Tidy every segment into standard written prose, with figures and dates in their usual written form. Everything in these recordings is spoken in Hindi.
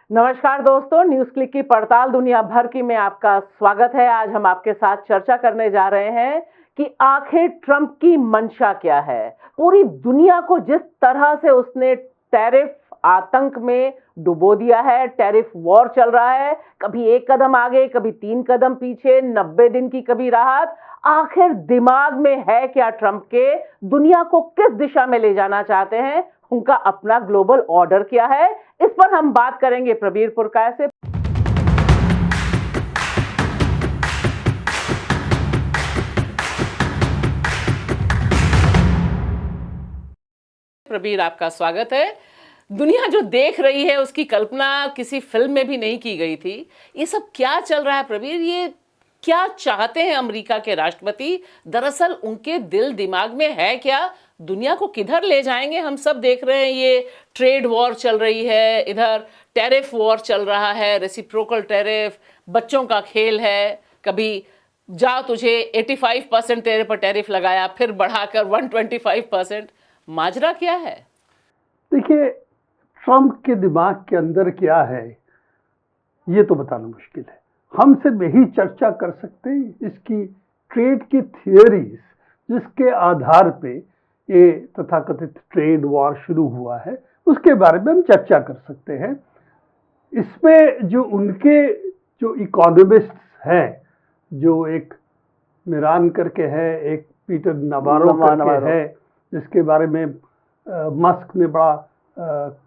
नमस्कार दोस्तों, न्यूज क्लिक की पड़ताल दुनिया भर की में आपका स्वागत है। आज हम आपके साथ चर्चा करने जा रहे हैं कि आखिर ट्रंप की मंशा क्या है। पूरी दुनिया को जिस तरह से उसने टैरिफ आतंक में डुबो दिया है, टैरिफ वॉर चल रहा है, कभी एक कदम आगे कभी 3 कदम पीछे, 90 दिन की कभी राहत। आखिर दिमाग में है क्या ट्रंप के? दुनिया को किस दिशा में ले जाना चाहते हैं? उनका अपना ग्लोबल ऑर्डर क्या है? इस पर हम बात करेंगे प्रबीर पुरकाय से। प्रबीर, आपका स्वागत है। दुनिया जो देख रही है उसकी कल्पना किसी फिल्म में भी नहीं की गई थी। ये सब क्या चल रहा है प्रबीर? ये क्या चाहते हैं अमेरिका के राष्ट्रपति? दरअसल उनके दिल दिमाग में है क्या? दुनिया को किधर ले जाएंगे? हम सब देख रहे हैं, ये ट्रेड वॉर चल रही है, इधर टैरिफ वॉर चल रहा है, रेसिप्रोकल टैरिफ, बच्चों का खेल है। कभी जाओ तुझे 85% तेरे पर टैरिफ लगाया, फिर बढ़ाकर 125%। माजरा क्या है? देखिए, ट्रंप के दिमाग के अंदर क्या है ये तो बताना मुश्किल है। हम सिर्फ यही चर्चा कर सकते हैं इसकी ट्रेड की थियोरीज, जिसके आधार पे ये तथाकथित ट्रेड वॉर शुरू हुआ है, उसके बारे में हम चर्चा कर सकते हैं। इसमें जो उनके जो इकोनॉमिस्ट्स हैं, जो एक मिरान करके है, एक पीटर नवारो करके है, जिसके बारे में मस्क ने बड़ा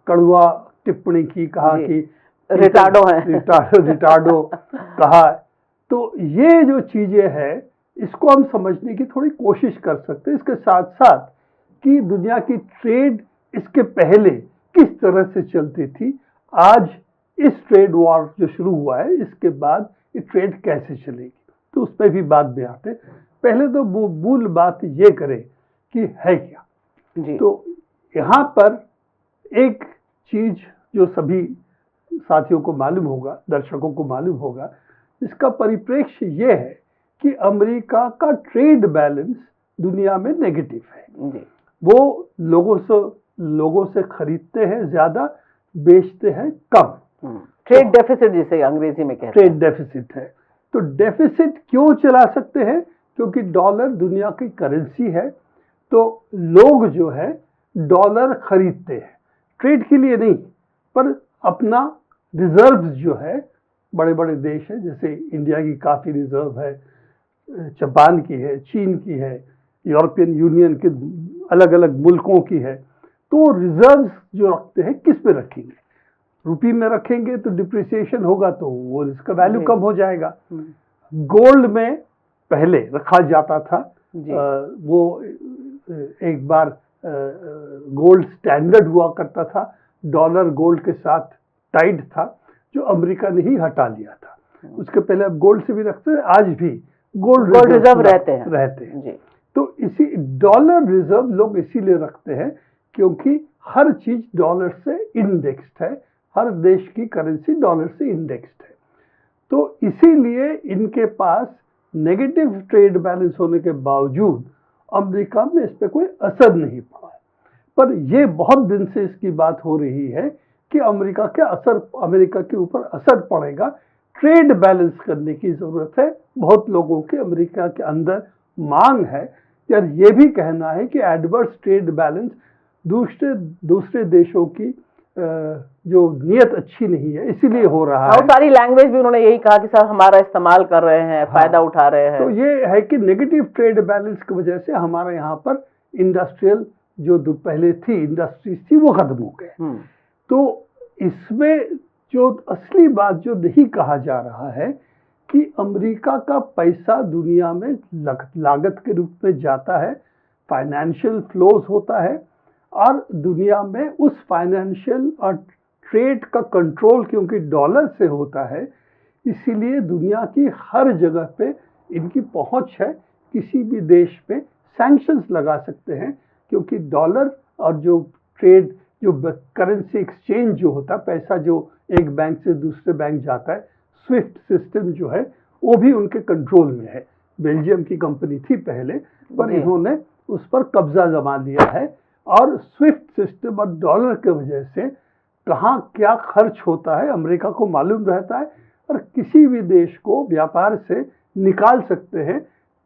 कड़वा टिप्पणी की, कहा कि रिटार्डो है, रिटार्डो कहा। तो ये जो चीजें हैं, इसको हम समझने की थोड़ी कोशिश कर सकते हैं। इसके साथ साथ कि दुनिया की ट्रेड इसके पहले किस तरह से चलती थी, आज इस ट्रेड वॉर जो शुरू हुआ है इसके बाद ये ट्रेड कैसे चलेगी, तो उस पर भी बात में आते। पहले तो वो मूल बात ये करें कि है क्या जी। तो यहाँ पर एक चीज जो सभी साथियों को मालूम होगा, दर्शकों को मालूम होगा, इसका परिप्रेक्ष्य ये है कि अमेरिका का ट्रेड बैलेंस दुनिया में नेगेटिव है जी। वो लोगों से खरीदते हैं ज्यादा, बेचते हैं कम। ट्रेड डेफिसिट जिसे अंग्रेजी में कहते हैं, ट्रेड डेफिसिट है। तो डेफिसिट क्यों चला सकते हैं? क्योंकि डॉलर दुनिया की करेंसी है, तो लोग जो है डॉलर खरीदते हैं, ट्रेड के लिए नहीं, पर अपना रिजर्व जो है, बड़े बड़े देश है, जैसे इंडिया की काफ़ी रिजर्व है, जापान की है, चीन की है, यूरोपियन यूनियन के अलग अलग मुल्कों की है। तो रिजर्व जो रखते हैं किस पे रखेंगे? रुपये में रखेंगे तो डिप्रिसिएशन होगा, तो वो इसका वैल्यू कम हो जाएगा। गोल्ड में पहले रखा जाता था, वो एक बार गोल्ड स्टैंडर्ड हुआ करता था, डॉलर गोल्ड के साथ टाइड था, जो अमेरिका ने ही हटा लिया था। उसके पहले अब गोल्ड से भी रखते हैं, आज भी गोल्ड रिजर्व रहते हैं जी। तो इसी डॉलर रिजर्व लोग इसीलिए रखते हैं क्योंकि हर चीज डॉलर से इंडेक्स्ड है, हर देश की करेंसी डॉलर से इंडेक्स्ड है। तो इसीलिए इनके पास नेगेटिव ट्रेड बैलेंस होने के बावजूद अमेरिका में इस पर कोई असर नहीं पड़ा है। पर यह बहुत दिन से इसकी बात हो रही है कि अमेरिका के ऊपर असर पड़ेगा, ट्रेड बैलेंस करने की जरूरत है। बहुत लोगों के अमेरिका के अंदर मांग है, यार ये भी कहना है कि एडवर्स ट्रेड बैलेंस दूसरे देशों की जो नीयत अच्छी नहीं है, इसीलिए हो रहा है। और सारी लैंग्वेज भी उन्होंने यही कहा कि सर हमारा इस्तेमाल कर रहे हैं, फायदा उठा रहे हैं। तो ये है कि नेगेटिव ट्रेड बैलेंस की वजह से हमारे यहाँ पर इंडस्ट्रियल जो पहले थी इंडस्ट्रीज थी वो खत्म हो गए। तो इसमें जो असली बात जो नहीं कहा जा रहा है कि अमेरिका का पैसा दुनिया में लागत के रूप में जाता है, फाइनेंशियल फ्लोज होता है, और दुनिया में उस फाइनेंशियल और ट्रेड का कंट्रोल क्योंकि डॉलर से होता है, इसीलिए दुनिया की हर जगह पे इनकी पहुंच है। किसी भी देश पे सैंक्शंस लगा सकते हैं, क्योंकि डॉलर और जो ट्रेड जो करेंसी एक्सचेंज जो होता है, पैसा जो एक बैंक से दूसरे बैंक जाता है, स्विफ्ट सिस्टम जो है वो भी उनके कंट्रोल में है। बेल्जियम की कंपनी थी पहले, पर इन्होंने उस पर कब्जा जमा लिया है, और स्विफ्ट सिस्टम और डॉलर की वजह से कहाँ क्या खर्च होता है अमेरिका को मालूम रहता है, और किसी भी देश को व्यापार से निकाल सकते हैं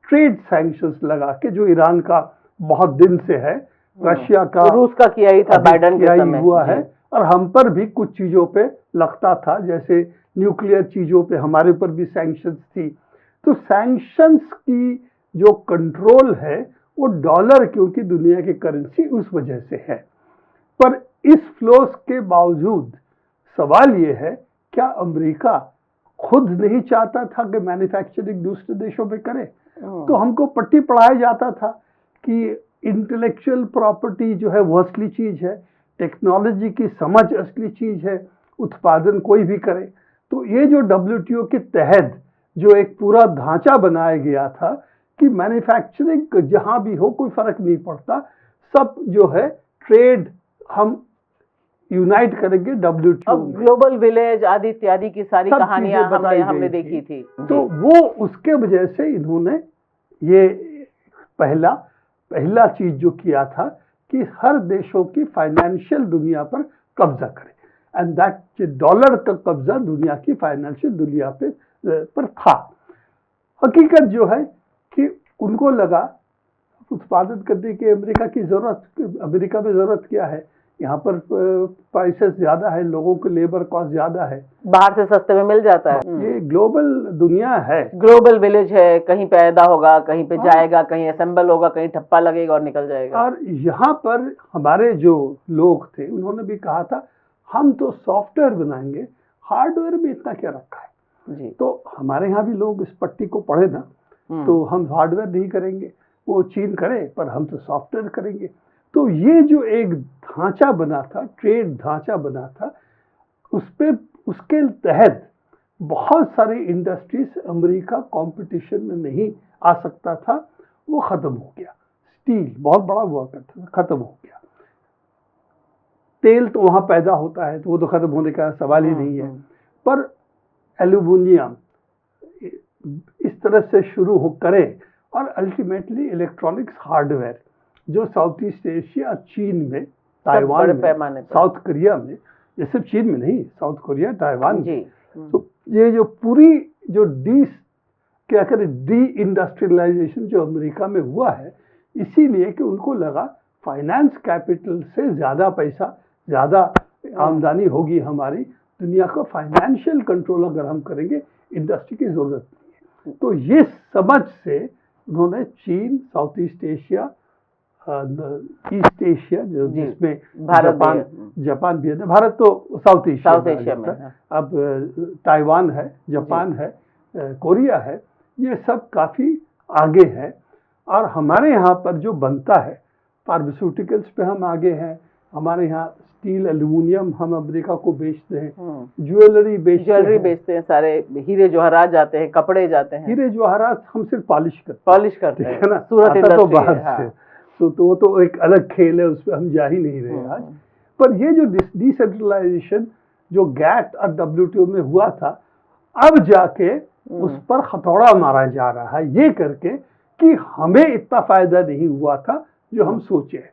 ट्रेड सैंक्शंस लगा के, जो ईरान का बहुत दिन से है, रशिया का, रूस का किया ही था बाइडेन के समय हुआ है, और हम पर भी कुछ चीजों पे लगता था, जैसे न्यूक्लियर चीजों पे हमारे ऊपर भी सैंक्शंस थी। तो सैंक्शंस की जो कंट्रोल है वो डॉलर, क्योंकि दुनिया की करेंसी उस वजह से है। पर इस फ्लोस के बावजूद सवाल ये है, क्या अमेरिका खुद नहीं चाहता था कि मैन्युफैक्चरिंग दूसरे देशों में करे? तो हमको पट्टी पढ़ाया जाता था कि इंटेलेक्चुअल प्रॉपर्टी जो है वो असली चीज है, टेक्नोलॉजी की समझ असली चीज है, उत्पादन कोई भी करे। तो ये जो WTO के तहत जो एक पूरा ढांचा बनाया गया था कि मैन्युफैक्चरिंग जहां भी हो कोई फर्क नहीं पड़ता, सब जो है ट्रेड हम यूनाइट करेंगे WTO में। ग्लोबल विलेज आदि इत्यादि की सारी कहानियां हमने देखी थी। तो वो उसके वजह से इन्होंने ये पहला चीज जो किया था कि हर देशों की फाइनेंशियल दुनिया पर कब्जा करे, एंड दैट डॉलर का कब्जा दुनिया की फाइनेंशियल दुनिया पर था। हकीकत जो है कि उनको लगा उत्पादन करने की अमेरिका में जरूरत क्या है, यहाँ पर प्राइसेस ज्यादा है, लोगों के लेबर कॉस्ट ज्यादा है, बाहर से सस्ते में मिल जाता है। ये ग्लोबल दुनिया है, ग्लोबल विलेज है, कहीं पैदा होगा, कहीं पे जाएगा, कहीं असेंबल होगा, कहीं ठप्पा लगेगा और निकल जाएगा। और यहाँ पर हमारे जो लोग थे उन्होंने भी कहा था हम तो सॉफ्टवेयर बनाएंगे, हार्डवेयर में इतना क्या रखा है जी। तो हमारे यहाँ भी लोग इस पट्टी को पढ़े ना, तो हम हार्डवेयर नहीं करेंगे, वो चीन करे, पर हम तो सॉफ्टवेयर करेंगे। तो ये जो एक ढांचा बना था, ट्रेड ढांचा बना था, उसके तहत बहुत सारी इंडस्ट्रीज अमेरिका कंपटीशन में नहीं आ सकता था, वो खत्म हो गया। स्टील बहुत बड़ा हुआ करता था, खत्म हो गया। तेल तो वहां पैदा होता है तो वो तो खत्म होने का सवाल ही नहीं है, पर एल्यूमिनियम इस तरह से शुरू हो करे, और अल्टीमेटली इलेक्ट्रॉनिक्स हार्डवेयर जो साउथ ईस्ट एशिया, चीन में, ताइवान में, साउथ कोरिया में, ये सब चीन में नहीं, साउथ कोरिया, ताइवान में। तो ये जो पूरी जो डी इंडस्ट्रियलाइजेशन जो अमेरिका में हुआ है, इसीलिए कि उनको लगा फाइनेंस कैपिटल से ज्यादा पैसा, ज्यादा आमदनी होगी हमारी, दुनिया का फाइनेंशियल कंट्रोल अगर हम करेंगे, इंडस्ट्री की जरूरत नहीं है। तो ये समझ से उन्होंने चीन, south east Asia, east Asia जो जिसमें जापान भी है, भारत तो साउथ एशिया में, अब ताइवान है, जापान है, कोरिया है, ये सब काफी आगे है। और हमारे यहाँ पर जो बनता है, फार्मास्यूटिकल्स पे हम आगे हैं, हमारे यहाँ स्टील, एल्यूमिनियम हम अमेरिका को बेचते हैं, ज्वेलरी बेचते हैं, सारे हीरे जवाहरात जाते हैं, कपड़े जाते हैं। हीरे जवाहरात हम सिर्फ पॉलिश करते हैं ना, सूरत तो बाहर से, तो वो तो एक अलग खेल है, उस पर हम जा ही नहीं रहे आज। पर ये जो डिसेंट्रलाइजेशन जो गैट और WTO में हुआ था, अब जाके उस पर हथौड़ा मारा जा रहा है, ये करके कि हमें इतना फायदा नहीं हुआ था जो हम सोचे।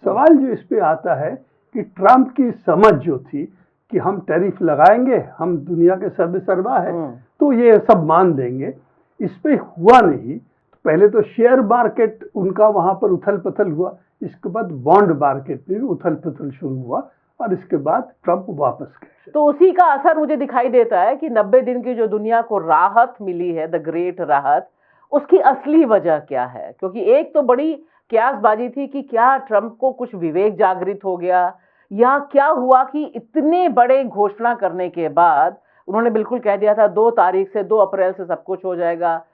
सवाल जो इस पे आता है कि ट्रंप की समझ जो थी कि हम टैरिफ लगाएंगे, हम दुनिया के सर्वसर्वा है, तो ये सब मान लेंगे, इस पे हुआ नहीं। पहले तो शेयर मार्केट उनका वहां पर उथल पुथल हुआ, इसके बाद बॉन्ड मार्केट में भी उथल पुथल शुरू हुआ, और इसके बाद ट्रंप वापस गए। तो उसी का असर मुझे दिखाई देता है कि 90 दिन की जो दुनिया को राहत मिली है, द ग्रेट राहत, उसकी असली वजह क्या है? क्योंकि एक तो बड़ी क्यासबाजी थी कि क्या ट्रंप को कुछ विवेक जागृत हो गया, या क्या हुआ कि इतने बड़े घोषणा करने के बाद उन्होंने बिल्कुल कह दिया था 2 तारीख से, 2 अप्रैल से सब कुछ हो जाएगा,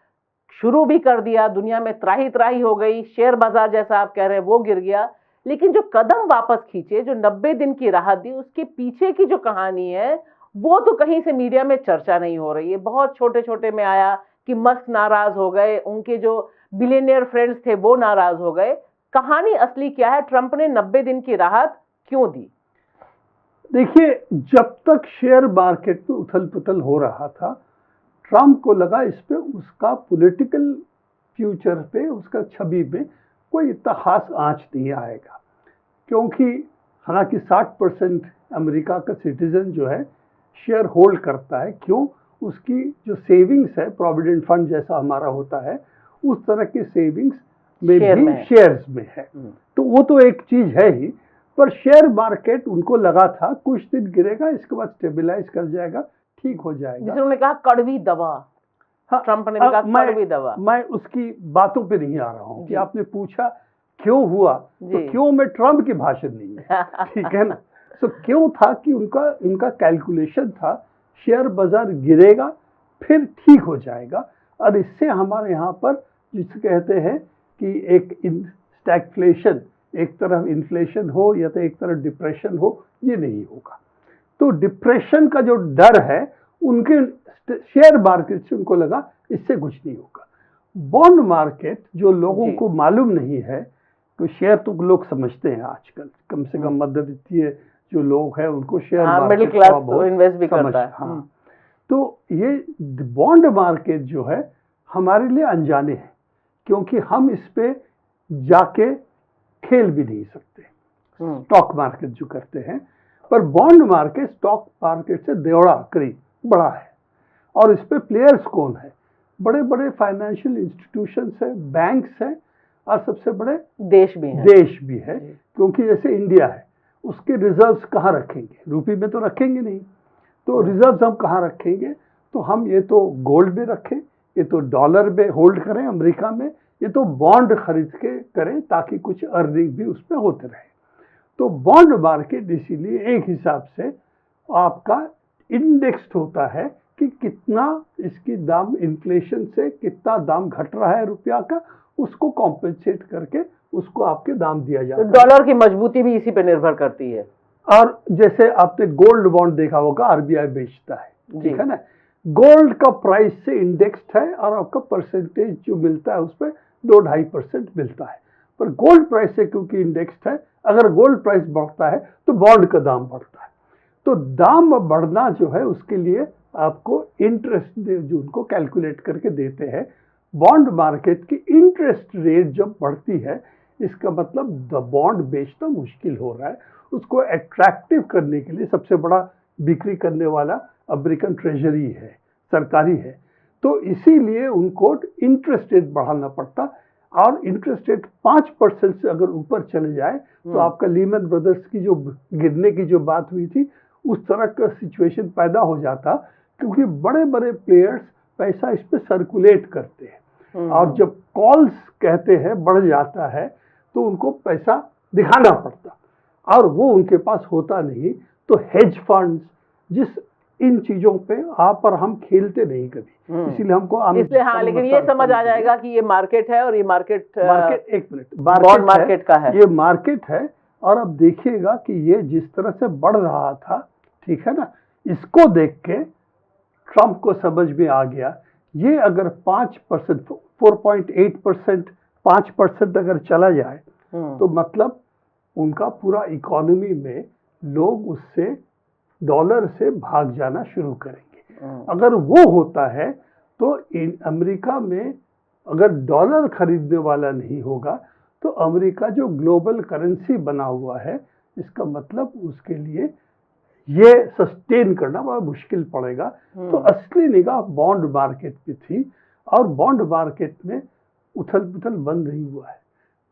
शुरू भी कर दिया, दुनिया में त्राही त्राही हो गई, शेयर बाजार जैसा आप कह रहे हैं वो गिर गया, लेकिन जो कदम वापस खींचे, जो 90 दिन की राहत दी, उसके पीछे की जो कहानी है वो तो कहीं से मीडिया में चर्चा नहीं हो रही है। बहुत छोटे छोटे में आया कि मस्क नाराज हो गए, उनके जो बिलियनियर फ्रेंड्स थे वो नाराज हो गए। कहानी असली क्या है? ट्रंप ने 90 दिन की राहत क्यों दी? देखिए, जब तक शेयर मार्केट में उथल पुथल हो रहा था, ट्रंप को लगा इस पे उसका पॉलिटिकल फ्यूचर पे, उसका छवि में कोई इतना खास आंच नहीं आएगा, क्योंकि हालांकि 60% अमेरिका का सिटीजन जो है शेयर होल्ड करता है। क्यों? उसकी जो सेविंग्स है, प्रोविडेंट फंड जैसा हमारा होता है, उस तरह की सेविंग्स में भी शेयर्स में है। तो वो तो एक चीज है ही, पर शेयर मार्केट उनको लगा था कुछ दिन गिरेगा, इसके बाद स्टेबलाइज कर जाएगा, ठीक हो जाएगा। जिसे उन्होंने कहा कड़वी दवा। हाँ, ट्रंप ने कहा कड़वी दवा। मैं उसकी बातों पे नहीं आ रहा हूँ कि आपने पूछा क्यों हुआ, तो क्यों में ट्रंप की भाषण नहीं है, ठीक है ना। तो क्यों था कि उनका कैलकुलेशन था शेयर बाजार गिरेगा फिर ठीक हो जाएगा, और इससे हमारे यहाँ पर जिसे कहते हैं कि एक स्टैगफ्लेशन, एक तरफ इन्फ्लेशन हो या तो एक तरफ डिप्रेशन हो, ये नहीं होगा। तो डिप्रेशन का जो डर है उनके शेयर मार्केट से उनको लगा इससे कुछ नहीं होगा। बॉन्ड मार्केट जो लोगों को मालूम नहीं है, तो शेयर तो लोग समझते हैं आजकल, कम से कम मध्यवित्तीय जो लोग हैं उनको शेयर मार्केट मिडिल क्लास तो इन्वेस्ट भी करता है। हाँ, तो ये बॉन्ड मार्केट जो है हमारे लिए अनजाने हैं, क्योंकि हम इस पे जाके खेल भी नहीं सकते। स्टॉक मार्केट जो करते हैं, पर बॉन्ड मार्केट स्टॉक मार्केट से देवड़ा करीब बड़ा है, और इस पे प्लेयर्स कौन है? बड़े बड़े फाइनेंशियल इंस्टीट्यूशंस है, बैंक्स हैं, और सबसे बड़े देश भी है। क्योंकि जैसे इंडिया है, उसके रिजर्व्स कहाँ रखेंगे? रुपये में तो रखेंगे नहीं, तो रिजर्व्स हम कहाँ रखेंगे? तो हम ये तो गोल्ड में रखें, ये तो डॉलर में होल्ड करें अमेरिका में, ये तो बॉन्ड खरीद के करें ताकि कुछ अर्निंग भी उसमें होते रहे। तो बॉन्ड मार्केट इसीलिए एक हिसाब से आपका इंडेक्स्ड होता है कि कितना इसकी दाम इन्फ्लेशन से कितना दाम घट रहा है रुपया का, उसको कॉम्पेंसेट करके उसको आपके दाम दिया जाता है। डॉलर की मजबूती भी इसी पे निर्भर करती है। और जैसे आपने गोल्ड बॉन्ड देखा होगा, आरबीआई बेचता है, ठीक है ना। गोल्ड का प्राइस से इंडेक्स्ड है और आपका परसेंटेज जो मिलता है उस पर 2-2.5% मिलता है। पर गोल्ड प्राइस से क्योंकि इंडेक्स्ड है, अगर गोल्ड प्राइस बढ़ता है तो बॉन्ड का दाम बढ़ता है। तो दाम बढ़ना जो है उसके लिए आपको इंटरेस्ट जो उनको कैलकुलेट करके देते हैं। बॉन्ड मार्केट की इंटरेस्ट रेट जब बढ़ती है, इसका मतलब बॉन्ड बेचना मुश्किल हो रहा है। उसको अट्रैक्टिव करने के लिए सबसे बड़ा बिक्री करने वाला अमेरिकन ट्रेजरी है, सरकारी है, तो इसीलिए उनको इंटरेस्ट रेट बढ़ाना पड़ता। और इंटरेस्ट रेट 5% से अगर ऊपर चले जाए तो आपका लीमन ब्रदर्स की जो गिरने की जो बात हुई थी, उस तरह का सिचुएशन पैदा हो जाता, क्योंकि बड़े बड़े प्लेयर्स पैसा इस पे सर्कुलेट करते हैं, और जब कॉल्स कहते हैं बढ़ जाता है तो उनको पैसा दिखाना पड़ता, और वो उनके पास होता नहीं। तो हेज फंड्स, जिस इन चीजों पे आप और हम खेलते नहीं कभी, इसीलिए हमको इसलिए हाँ, लेकिन ये समझ आ जाएगा कि ये मार्केट है, और ये मार्केट एक मिनट बॉन्ड मार्केट का है, ये मार्केट है। और अब देखिएगा कि ये जिस तरह से बढ़ रहा था, ठीक है ना, इसको देख के ट्रंप को समझ में आ गया, ये अगर 5%, 4.8%, 5% अगर चला जाए तो मतलब उनका पूरा इकोनॉमी में लोग उससे डॉलर से भाग जाना शुरू करेंगे। अगर वो होता है तो अमेरिका में अगर डॉलर खरीदने वाला नहीं होगा तो अमेरिका जो ग्लोबल करेंसी बना हुआ है, इसका मतलब उसके लिए ये सस्टेन करना बड़ा मुश्किल पड़ेगा। तो असली निगाह बॉन्ड मार्केट पे थी, और बॉन्ड मार्केट में उथल पुथल बंद नहीं हुआ है।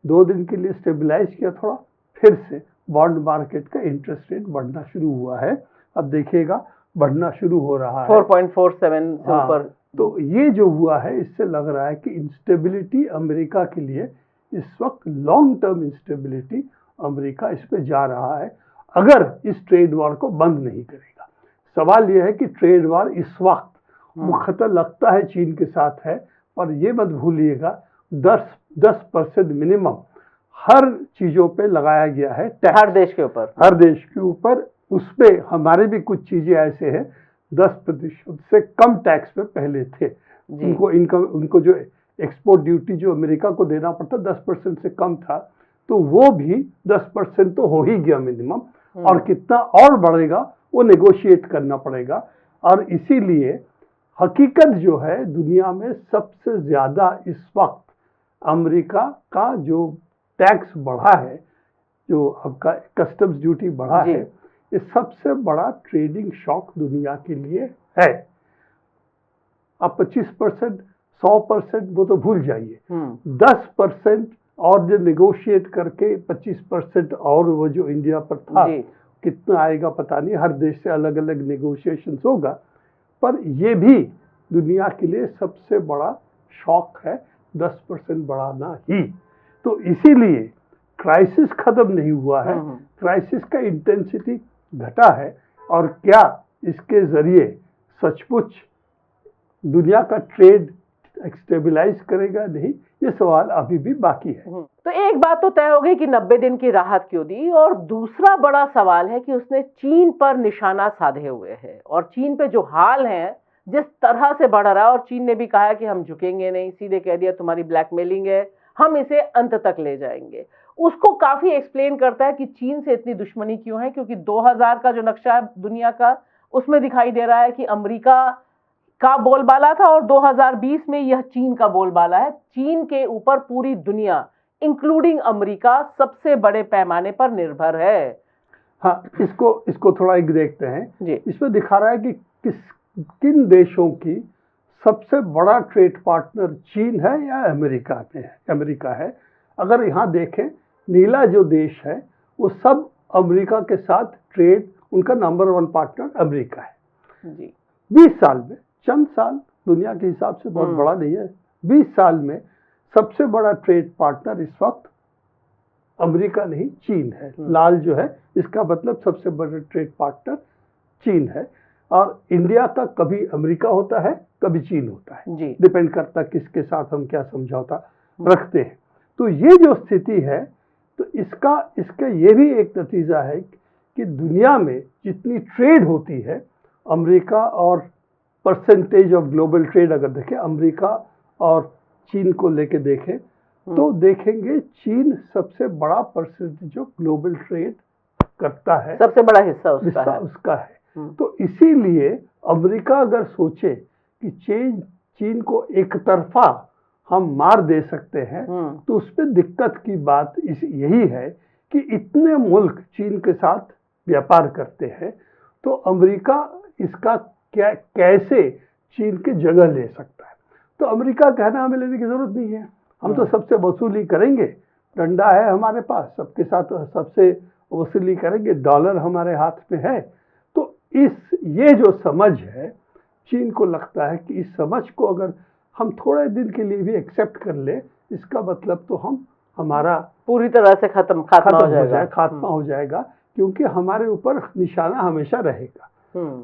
2 दिन के लिए स्टेबलाइज किया थोड़ा, फिर से बॉन्ड मार्केट का इंटरेस्ट रेट बढ़ना शुरू हुआ है। अब देखिएगा बढ़ना शुरू हो रहा है 4.47 से ऊपर। तो ये जो हुआ है, इससे लग रहा है कि इंस्टेबिलिटी अमेरिका के लिए इस वक्त लॉन्ग टर्म इंस्टेबिलिटी अमेरिका इस पे जा रहा है, अगर इस ट्रेड वॉर को बंद नहीं करेगा। सवाल यह है कि ट्रेड वॉर इस वक्त मुख्यतः लगता है चीन के साथ है, पर यह मत भूलिएगा 10% मिनिमम हर चीजों पे लगाया गया है टैक्स, हर देश के ऊपर। उस पे हमारे भी कुछ चीजें ऐसे हैं 10% से कम टैक्स पे पहले थे। उनको जो एक्सपोर्ट ड्यूटी जो अमेरिका को देना पड़ता 10% से कम था, तो वो भी 10% तो हो ही गया मिनिमम, और कितना और बढ़ेगा वो नेगोशिएट करना पड़ेगा। और इसीलिए हकीकत जो है दुनिया में सबसे ज्यादा इस वक्त अमेरिका का जो टैक्स बढ़ा है, जो आपका कस्टम्स ड्यूटी बढ़ा है, ये सबसे बड़ा ट्रेडिंग शॉक दुनिया के लिए है। अब 25%, 100% वो तो भूल जाइए, 10% और जो नेगोशिएट करके 25% और वो जो इंडिया पर था, कितना आएगा पता नहीं, हर देश से अलग अलग नेगोशिएशन होगा, पर ये भी दुनिया के लिए सबसे बड़ा शॉक है, 10% बढ़ाना ही। तो इसीलिए क्राइसिस खत्म नहीं हुआ है, क्राइसिस का इंटेंसिटी घटा है, और क्या इसके जरिए सचमुच दुनिया का ट्रेड स्टेबलाइज करेगा नहीं, ये सवाल अभी भी बाकी है। तो एक बात तो तय हो गई कि 90 दिन की राहत क्यों दी, और दूसरा बड़ा सवाल है कि उसने चीन पर निशाना साधे हुए है, और चीन पे जो हाल है जिस तरह से बढ़ रहा है, और चीन ने भी कहा है कि हम झुकेंगे नहीं, सीधे कह दिया तुम्हारी ब्लैकमेलिंग है, हम इसे अंत तक ले जाएंगे। उसको काफी एक्सप्लेन करता है कि चीन से इतनी दुश्मनी क्यों है, क्योंकि 2000 का जो नक्शा है दुनिया का, उसमें दिखाई दे रहा है कि अमेरिका का बोलबाला था, और 2020 में यह चीन का बोलबाला है। चीन के ऊपर पूरी दुनिया इंक्लूडिंग अमेरिका सबसे बड़े पैमाने पर निर्भर है। हाँ, इसको थोड़ा एक देखते हैं जी। इसमें दिखा रहा है कि किन देशों की सबसे बड़ा ट्रेड पार्टनर चीन है या अमेरिका है। अगर यहाँ देखें, नीला जो देश है वो सब अमेरिका के साथ ट्रेड, उनका नंबर 1 पार्टनर अमेरिका है जी। 20 साल में, चंद साल दुनिया के हिसाब से बहुत बड़ा नहीं है, 20 साल में सबसे बड़ा ट्रेड पार्टनर इस वक्त अमेरिका नहीं चीन है। लाल जो है इसका मतलब सबसे बड़ा ट्रेड पार्टनर चीन है, और इंडिया का कभी अमेरिका होता है कभी चीन होता है, डिपेंड करता है किसके साथ हम क्या समझौता रखते हैं। तो ये जो स्थिति है, तो इसका ये भी एक नतीजा है कि दुनिया में जितनी ट्रेड होती है, अमेरिका और परसेंटेज ऑफ ग्लोबल ट्रेड अगर देखें, अमेरिका और चीन को लेके देखें, तो देखेंगे चीन सबसे बड़ा परसेंटेज ऑफ ग्लोबल ट्रेड करता है, सबसे बड़ा हिस्सा उसका है। तो इसीलिए अमेरिका अगर सोचे कि चीन को एक तरफा हम मार दे सकते हैं, तो उस पर दिक्कत की बात यही है कि इतने मुल्क चीन के साथ व्यापार करते हैं, तो अमेरिका इसका कैसे चीन की जगह ले सकता है। तो अमेरिका कहना हमें लेने की जरूरत नहीं है, हम तो सबसे वसूली करेंगे, डंडा है हमारे पास, सबके साथ सबसे वसूली करेंगे, डॉलर हमारे हाथ में है। तो ये जो समझ है, चीन को लगता है कि इस समझ को अगर हम थोड़े दिन के लिए भी एक्सेप्ट कर ले, इसका मतलब तो हमारा पूरी तरह से खात्मा हो जाएगा, क्योंकि हमारे ऊपर निशाना हमेशा रहेगा।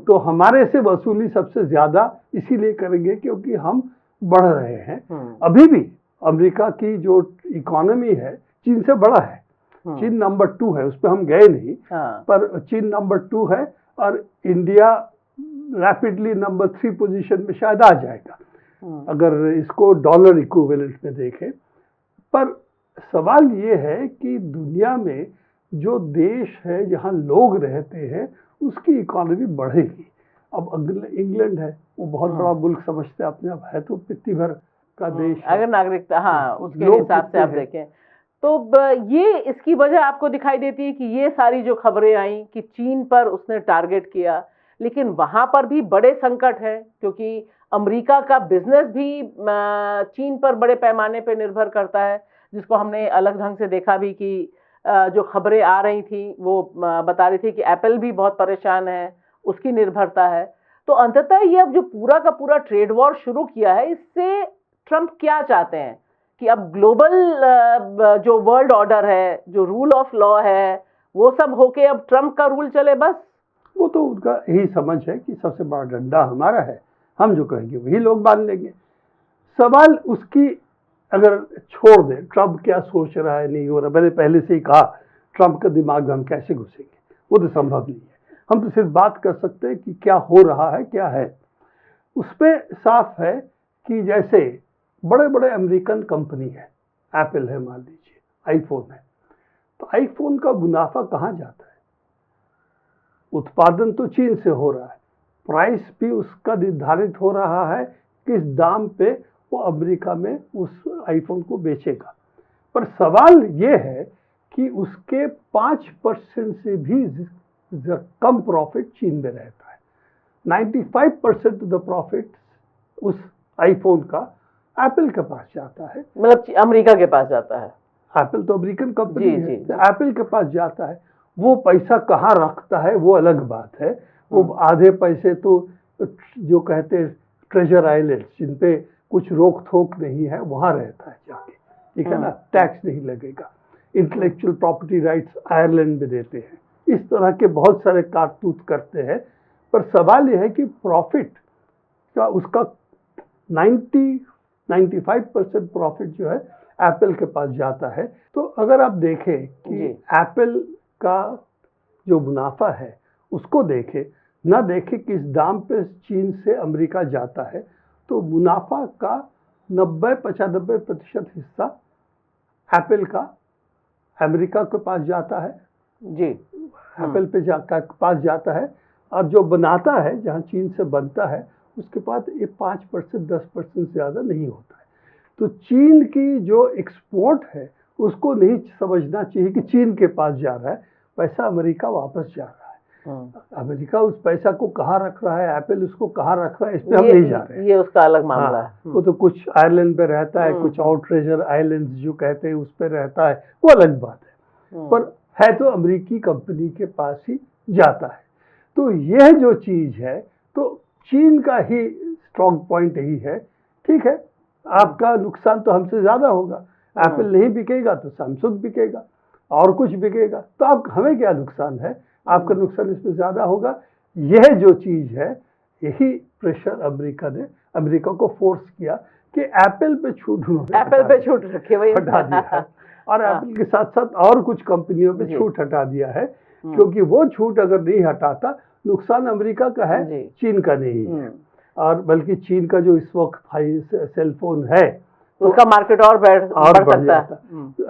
तो हमारे से वसूली सबसे ज्यादा इसीलिए करेंगे क्योंकि हम बढ़ रहे हैं। अभी भी अमेरिका की जो इकोनॉमी है चीन से बड़ा है, चीन नंबर 2 है, उस पर हम गए नहीं, पर चीन नंबर 2 है, और इंडिया रैपिडली नंबर 3 पोजीशन में शायद आ जाएगा अगर इसको डॉलर इक्विवेलेंट में देखें। पर सवाल ये है कि दुनिया में जो देश है जहां लोग रहते हैं उसकी इकोनॉमी बढ़ेगी। अब इंग्लैंड है, वो बहुत बड़ा मुल्क समझते हैं अपने आप, है तो पित्ती भर का देश, अगर नागरिकता उसके हिसाब से आप देखें तो ये इसकी वजह आपको दिखाई देती है कि ये सारी जो खबरें आई कि चीन पर उसने टारगेट किया, लेकिन वहां पर भी बड़े संकट है, क्योंकि अमेरिका का बिजनेस भी चीन पर बड़े पैमाने पर निर्भर करता है, जिसको हमने अलग ढंग से देखा भी कि जो खबरें आ रही थी वो बता रही थी कि एप्पल भी बहुत परेशान है, उसकी निर्भरता है। तो अंततः ये अब जो पूरा का पूरा ट्रेड वॉर शुरू किया है, इससे ट्रंप क्या चाहते हैं कि अब ग्लोबल जो वर्ल्ड ऑर्डर है, जो रूल ऑफ लॉ है, वो सब होके अब ट्रंप का रूल चले बस? वो तो उनका यही समझ है कि सबसे बड़ा डंडा हमारा है, हम जो कहेंगे वही लोग मान लेंगे। सवाल उसकी अगर छोड़ दें ट्रंप क्या सोच रहा है नहीं हो रहा, मैंने पहले से ही कहा ट्रंप के दिमाग में हम कैसे घुसेंगे, वो तो संभव नहीं है। हम तो सिर्फ बात कर सकते हैं कि क्या हो रहा है, क्या है। उस पर साफ है कि जैसे बड़े बड़े अमेरिकन कंपनी है, एप्पल है मान लीजिए, आईफोन है, तो आईफोन का मुनाफा कहाँ जाता है? उत्पादन तो चीन से हो रहा है, प्राइस भी उसका निर्धारित हो रहा है किस दाम पे वो अमेरिका में उस आईफोन को बेचेगा। पर सवाल ये है कि उसके 5% से भी कम प्रॉफिट चीन में रहता है। 95% ऑफ द प्रॉफिट उस आईफोन का एप्पल के पास जाता है, मतलब अमेरिका के पास जाता है। एप्पल तो अमेरिकन कंपनी जी, है, जी। तो एप्पल के पास जाता है। वो पैसा कहाँ रखता है वो अलग बात है। वो आधे पैसे तो जो कहते हैं ट्रेजर आइलैंड, जिन पे कुछ रोक थोक नहीं है, वहां रहता है जाके, ठीक है ना, टैक्स नहीं लगेगा। इंटेलेक्चुअल प्रॉपर्टी राइट्स आयरलैंड में देते हैं। इस तरह के बहुत सारे कारतूत करते हैं। पर सवाल यह है कि प्रॉफिट का उसका 95% प्रॉफिट जो है एप्पल के पास जाता है। तो अगर आप देखें कि एप्पल का जो मुनाफा है उसको देखें, ना देखें किस दाम पे चीन से अमेरिका जाता है, तो मुनाफा का 90-95% हिस्सा एप्पल का अमेरिका के पास जाता है जी। एप्पल पे पास जाता है। और जो बनाता है, जहाँ चीन से बनता है, उसके पास ये 5% 10% से ज़्यादा नहीं होता है। तो चीन की जो एक्सपोर्ट है उसको नहीं समझना चाहिए कि चीन के पास जा रहा है, पैसा अमेरिका वापस जा रहा है। अमेरिका उस पैसा को कहाँ रख रहा है, एप्पल उसको कहाँ रख रहा है, इस पे हम नहीं जा रहे हैं। ये उसका अलग मामला है। वो तो कुछ आयरलैंड पे रहता है, कुछ और ट्रेजर आइलैंड्स जो कहते हैं उस पे रहता है, वो अलग बात है। पर है तो अमेरिकी कंपनी के पास ही जाता है। तो यह जो चीज है, तो चीन का ही स्ट्रॉन्ग पॉइंट यही है। ठीक है, आपका नुकसान तो हमसे ज्यादा होगा। एप्पल नहीं बिकेगा तो सैमसंग बिकेगा और कुछ बिकेगा, तो आप हमें क्या नुकसान है, आपका नुकसान इसमें ज्यादा होगा। यह जो चीज है, यही प्रेशर अमेरिका को फोर्स किया कि एप्पल पे छूट रखे, वही हटा दिया है। और एप्पल के साथ साथ और कुछ कंपनियों पे छूट हटा दिया है, क्योंकि वो छूट अगर नहीं हटाता, नुकसान अमेरिका का है, चीन का नहीं है। और बल्कि चीन का जो इस वक्त सेलफोन है, तो उसका मार्केट और बढ़ सकता है।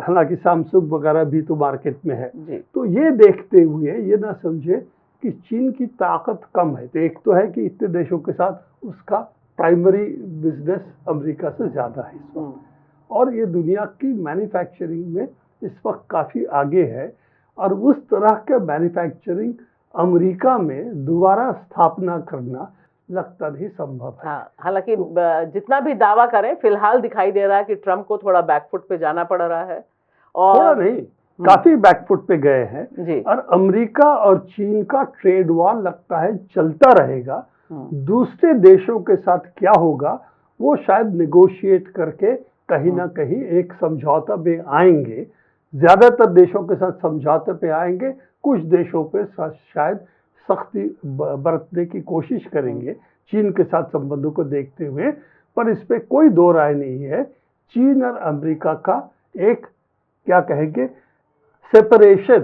हालांकि सैमसंग वगैरह भी तो मार्केट में है। तो ये देखते हुए ये ना समझे कि चीन की ताकत कम है। तो एक तो है कि इतने देशों के साथ उसका प्राइमरी बिजनेस अमेरिका से ज्यादा है इस वक्त, और ये दुनिया की मैन्युफैक्चरिंग में इस वक्त काफी आगे है। और उस तरह के मैन्युफैक्चरिंग अमेरिका में दोबारा स्थापना करना लगता नहीं संभव है। हालांकि जितना भी दावा करें, फिलहाल दिखाई दे रहा है कि ट्रम्प को थोड़ा बैकफुट पे जाना पड़ रहा है। और थोड़ा नहीं, काफी बैकफुट पे गए हैं। और अमेरिका और चीन का ट्रेड वॉर लगता है चलता रहेगा। दूसरे देशों के साथ क्या होगा वो शायद नेगोशिएट करके कहीं ना कहीं एक समझौता पे आएंगे। ज्यादातर देशों के साथ समझौते पे आएंगे, कुछ देशों पे शायद सख्ती बरतने की कोशिश करेंगे चीन के साथ संबंधों को देखते हुए। पर इस पे कोई दो राय नहीं है, चीन और अमेरिका का एक क्या कहेंगे सेपरेशन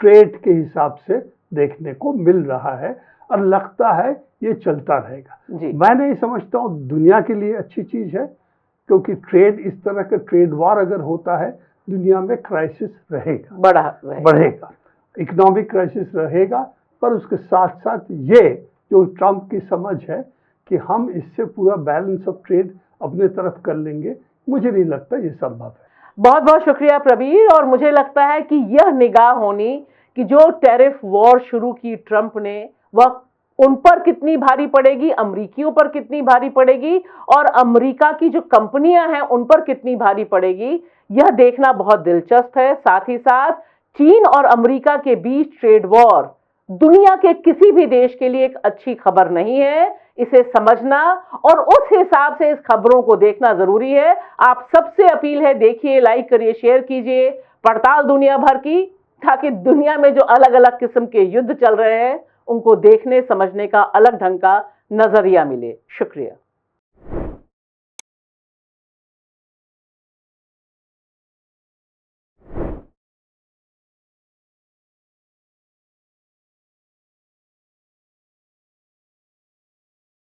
ट्रेड के हिसाब से देखने को मिल रहा है, और लगता है ये चलता रहेगा। मैं नहीं समझता हूँ दुनिया के लिए अच्छी चीज है, क्योंकि ट्रेड इस तरह का ट्रेड वॉर अगर होता है, दुनिया में क्राइसिस रहेगा, बढ़ेगा, इकोनॉमिक क्राइसिस रहेगा। पर उसके साथ साथ ये जो ट्रम्प की समझ है कि हम इससे पूरा बैलेंस ऑफ ट्रेड अपने तरफ कर लेंगे, मुझे नहीं लगता ये संभव है। बहुत बहुत शुक्रिया प्रवीर। और मुझे लगता है कि यह निगाह होनी कि जो टैरिफ वॉर शुरू की ट्रम्प ने, वह उन पर कितनी भारी पड़ेगी, अमरीकियों पर कितनी भारी पड़ेगी, और अमेरिका की जो कंपनियां हैं उन पर कितनी भारी पड़ेगी, यह देखना बहुत दिलचस्प है। साथ ही साथ चीन और अमेरिका के बीच ट्रेड वॉर दुनिया के किसी भी देश के लिए एक अच्छी खबर नहीं है। इसे समझना और उस हिसाब से इस खबरों को देखना जरूरी है। आप सबसे अपील है, देखिए, लाइक करिए, शेयर कीजिए पड़ताल दुनिया भर की, ताकि दुनिया में जो अलग अलग किस्म के युद्ध चल रहे हैं उनको देखने समझने का अलग ढंग का नजरिया मिले। शुक्रिया।